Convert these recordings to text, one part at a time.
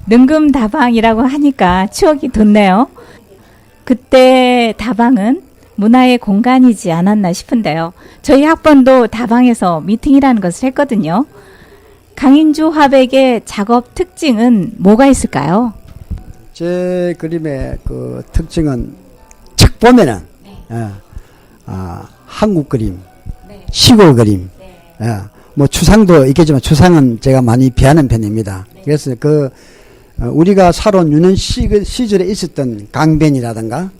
능금다방이라고 하니까 추억이 돋네요. 그때 다방은 문화의 공간이지 않았나 싶은데요. 저희 학번도 다방에서 미팅이라는 것을 했거든요. 강인주 화백의 작업 특징은 뭐가 있을까요? 제 그림의 그 특징은 책 보면은 한국 그림, 시골 그림, 뭐 추상도 있겠지만 추상은 제가 많이 비하는 편입니다. 그래서 우리가 살아온 유년 시절에 있었던 강변이라든가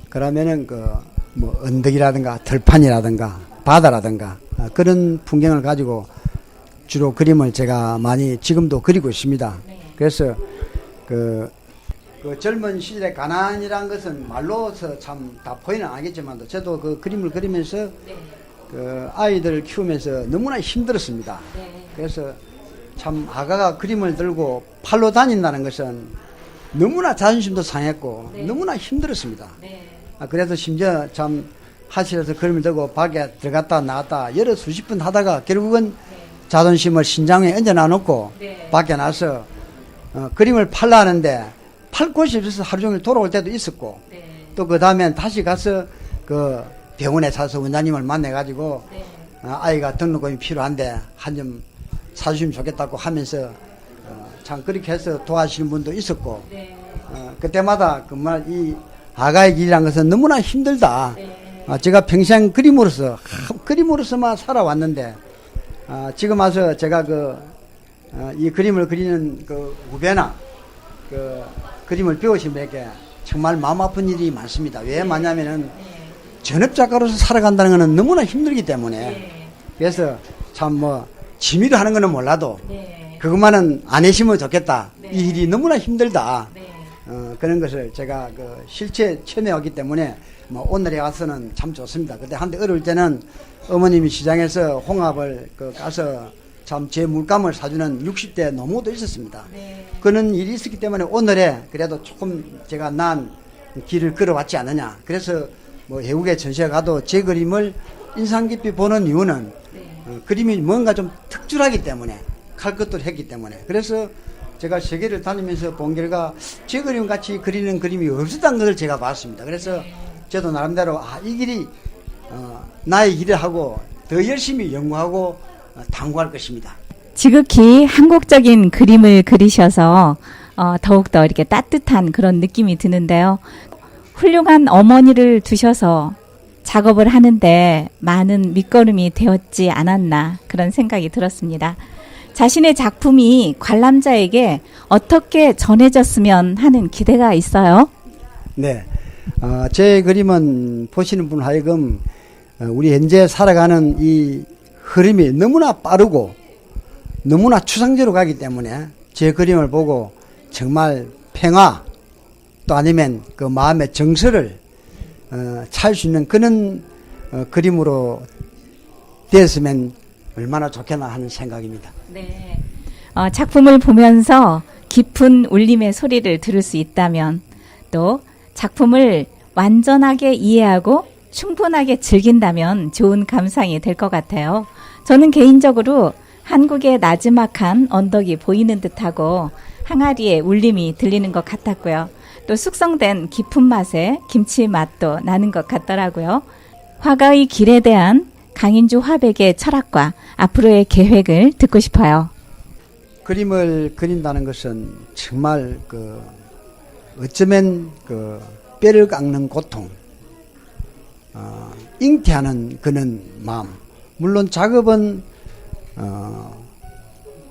그러면은 뭐 언덕이라든가 들판이라든가 바다라든가 그런 풍경을 가지고 주로 그림을 제가 많이 지금도 그리고 있습니다. 그래서 그 젊은 시절의 가난이란 것은 말로서 참 다 보이는 않겠지만도 저도 그 그림을 그리면서 그 아이들을 키우면서 너무나 힘들었습니다. 그래서 참 아가가 그림을 들고 팔로 다닌다는 것은 너무나 자존심도 상했고 너무나 힘들었습니다. 그래서 심지어 참 화실에서 그림을 들고 밖에 들어갔다 나왔다 여러 수십 분 하다가 결국은 자존심을 신장에 얹어놔놓고 밖에 나서 그림을 팔라 하는데 팔 곳이 없어서 하루 종일 돌아올 때도 있었고 또 그 다음엔 다시 가서 그 병원에 가서 원장님을 만나가지고 아이가 등록금이 필요한데 한 점 사주시면 좋겠다고 하면서 참 그렇게 해서 도와주시는 분도 있었고 그때마다 정말 이 아가의 길이라는 것은 너무나 힘들다. 제가 평생 그림으로서만 살아왔는데 지금 와서 제가 이 그림을 그리는 그 후배나 그림을 배우신 분에게 정말 마음 아픈 일이 많습니다. 왜 많냐면은 전업작가로서 살아간다는 것은 너무나 힘들기 때문에 그래서 참 뭐 취미로 하는 거는 몰라도 그것만은 안 해시면 좋겠다. 이 일이 너무나 힘들다. 그런 것을 제가 실체 체험해왔기 때문에 뭐 오늘에 와서는 참 좋습니다. 그때 한때 어려울 때는 어머님이 시장에서 홍합을 까서 참 제 물감을 사주는 60대 노모도 있었습니다. 그런 일이 있었기 때문에 오늘에 그래도 조금 제가 난 길을 걸어왔지 않느냐. 그래서 뭐 외국에 전시회 가도 제 그림을 인상 깊이 보는 이유는 그림이 뭔가 좀 특출하기 때문에 칼 것들을 했기 때문에 그래서 제가 세계를 다니면서 본 결과 제 그림 같이 그리는 그림이 없었다는 것을 제가 봤습니다. 그래서 저도 나름대로 이 길이 나의 길을 하고 더 열심히 연구하고 탐구할 것입니다. 지극히 한국적인 그림을 그리셔서 더욱더 이렇게 따뜻한 그런 느낌이 드는데요. 훌륭한 어머니를 두셔서 작업을 하는데 많은 밑거름이 되었지 않았나 그런 생각이 들었습니다. 자신의 작품이 관람자에게 어떻게 전해졌으면 하는 기대가 있어요? 네, 제 그림은 보시는 분 하여금 우리 현재 살아가는 이 흐름이 너무나 빠르고 너무나 추상적으로 가기 때문에 제 그림을 보고 정말 평화 또 아니면 그 마음의 정서를 찾을 수 있는 그런 그림으로 되었으면 얼마나 좋겠나 하는 생각입니다. 네. 작품을 보면서 깊은 울림의 소리를 들을 수 있다면 또 작품을 완전하게 이해하고 충분하게 즐긴다면 좋은 감상이 될 것 같아요. 저는 개인적으로 한국의 나지막한 언덕이 보이는 듯하고 항아리의 울림이 들리는 것 같았고요. 또 숙성된 깊은 맛의 김치 맛도 나는 것 같더라고요. 화가의 길에 대한 강인주 화백의 철학과 앞으로의 계획을 듣고 싶어요. 그림을 그린다는 것은 정말 어쩌면 뼈를 깎는 고통, 잉태하는 그런 마음. 물론 작업은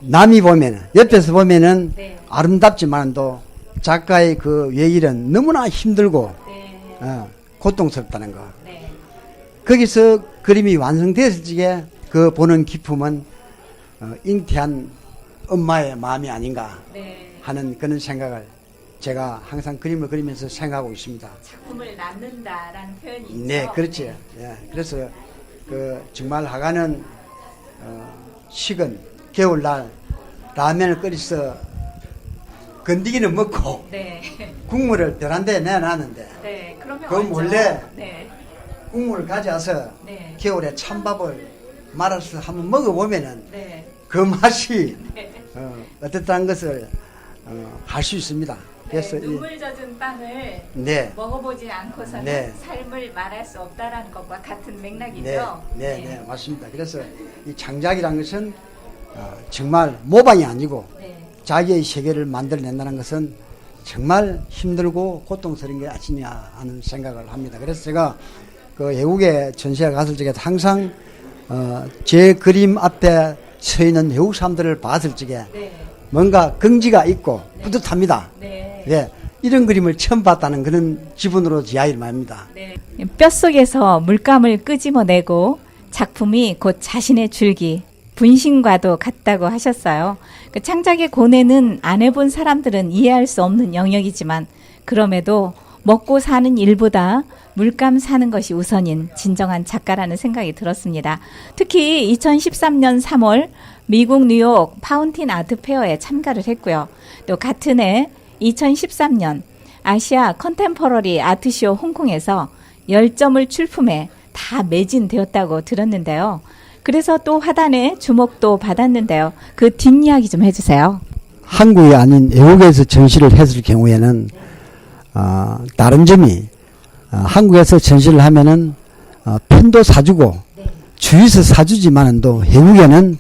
남이 보면은 옆에서 보면은 아름답지만도 작가의 그 외길은 너무나 힘들고 고통스럽다는 거. 거기서 그림이 완성됐을 적에 그 보는 기품은 잉태한 엄마의 마음이 아닌가 하는 그런 생각을 제가 항상 그림을 그리면서 생각하고 있습니다. 작품을 낳는다라는 표현이 있죠. 네, 그렇지. 예, 그래서 정말 화가는 식은 겨울날 라면을 끓여서 건디기는 먹고 국물을 베란다에 내놨는데 그 몰래 국물을 가져와서 겨울에 찬밥을 말아서 한번 먹어보면은 그 맛이 어떻다는 것을 할 수 있습니다. 그래서 눈물 젖은 빵을 네. 먹어보지 않고서는 네. 삶을 말할 수 없다라는 것과 같은 맥락이죠. 네, 맞습니다. 그래서 이 창작이라는 것은 정말 모방이 아니고 네. 자기의 세계를 만들어낸다는 것은 정말 힘들고 고통스러운 게 아니냐 하는 생각을 합니다. 그래서 제가 그 외국에 전시회 갔을 적에 항상 제 그림 앞에 서 있는 외국 사람들을 봤을 적에 네. 뭔가 긍지가 있고 뿌듯합니다. 네. 네, 이런 그림을 처음 봤다는 그런 기분으로 이야기를 합니다. 네. 뼛속에서 물감을 끄집어내고 작품이 곧 자신의 줄기, 분신과도 같다고 하셨어요. 그 창작의 고뇌는 안 해본 사람들은 이해할 수 없는 영역이지만 그럼에도 먹고 사는 일보다 물감 사는 것이 우선인 진정한 작가라는 생각이 들었습니다. 특히 2013년 3월 미국 뉴욕 파운틴 아트 페어에 참가를 했고요. 또 같은 해 2013년 아시아 컨템퍼러리 아트쇼 홍콩에서 10점을 출품해 다 매진되었다고 들었는데요. 그래서 또 화단에 주목도 받았는데요. 그 뒷이야기 좀 해주세요. 한국이 아닌 외국에서 전시를 했을 경우에는 다른 점이 한국에서 전시를 하면은 펜도 사주고 주위에서 사주지만은 또 외국에는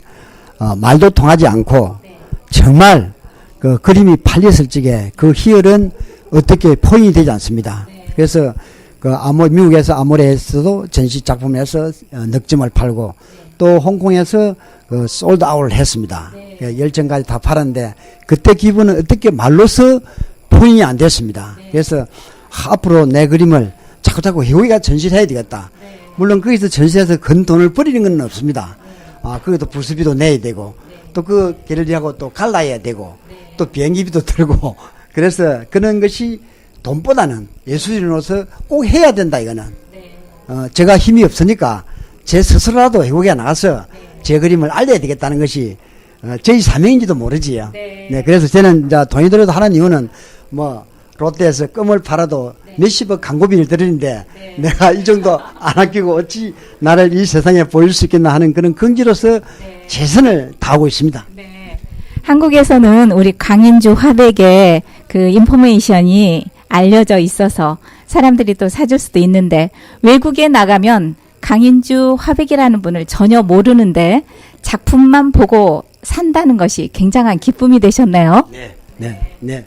말도 통하지 않고 정말 그 그림이 팔렸을 적에 그 희열은 어떻게 포인이 되지 않습니다. 그래서 그 미국에서 아모레에서도 전시 작품에서 넉 점을 팔고 또 홍콩에서 그 솔드아웃을 했습니다. 10점까지 다 팔았는데 그때 기분은 어떻게 말로서 포인이 안 됐습니다. 그래서 앞으로 내 그림을 자꾸자꾸 외국에 전시를 해야 되겠다. 물론 거기서 전시해서 큰 돈을 버리는 건 없습니다. 거기도 부수비도 내야 되고 또 그 갤러리하고 또 갈라야 되고 또 비행기비도 들고 그래서 그런 것이 돈보다는 예술인으로서 꼭 해야 된다 이거는. 제가 힘이 없으니까 제 스스로라도 외국에 나가서 제 그림을 알려야 되겠다는 것이 저희 사명인지도 모르지요. 네, 그래서 저는 이제 돈이 들어도 하는 이유는 뭐 롯데에서 껌을 팔아도 몇십억 광고비를 들이는데 내가 이 정도 안 아끼고 어찌 나를 이 세상에 보일 수 있겠나 하는 그런 긍지로서 최선을 다하고 있습니다. 한국에서는 우리 강인주 화백의 그 인포메이션이 알려져 있어서 사람들이 또 사줄 수도 있는데 외국에 나가면 강인주 화백이라는 분을 전혀 모르는데 작품만 보고 산다는 것이 굉장한 기쁨이 되셨네요. 네.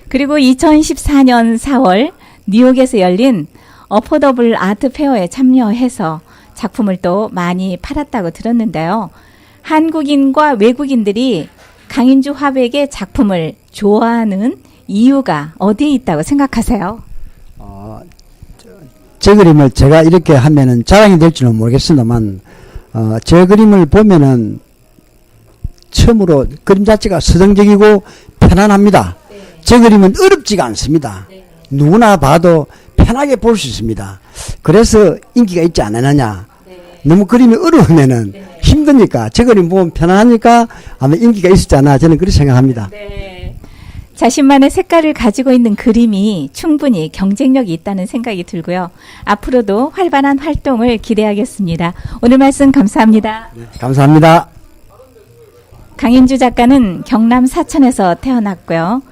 그리고 2014년 4월 뉴욕에서 열린 어포더블 아트 페어에 참여해서 작품을 또 많이 팔았다고 들었는데요. 한국인과 외국인들이 강인주 화백의 작품을 좋아하는 이유가 어디에 있다고 생각하세요? 제 그림을 제가 이렇게 하면은 자랑이 될지는 모르겠습니다만, 제 그림을 보면은 처음으로 그림 자체가 서정적이고 편안합니다. 제 그림은 어렵지가 않습니다. 누구나 봐도 편하게 볼 수 있습니다. 그래서 인기가 있지 않느냐. 너무 그림이 어려우면은 힘드니까 제 그림 보면 편안하니까 아마 인기가 있었지 않나 저는 그렇게 생각합니다. 자신만의 색깔을 가지고 있는 그림이 충분히 경쟁력이 있다는 생각이 들고요. 앞으로도 활발한 활동을 기대하겠습니다. 오늘 말씀 감사합니다. 감사합니다. 강인주 작가는 경남 사천에서 태어났고요.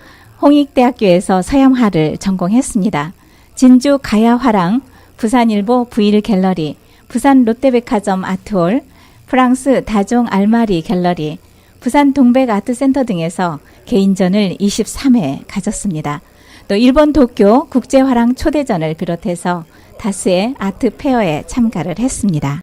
홍익대학교에서 서양화를 전공했습니다. 진주 가야화랑, 부산일보 V1 갤러리, 부산 롯데백화점 아트홀, 프랑스 다종 알마리 갤러리, 부산 동백 아트센터 등에서 개인전을 23회 가졌습니다. 또 일본 도쿄 국제화랑 초대전을 비롯해서 다수의 아트 페어에 참가를 했습니다.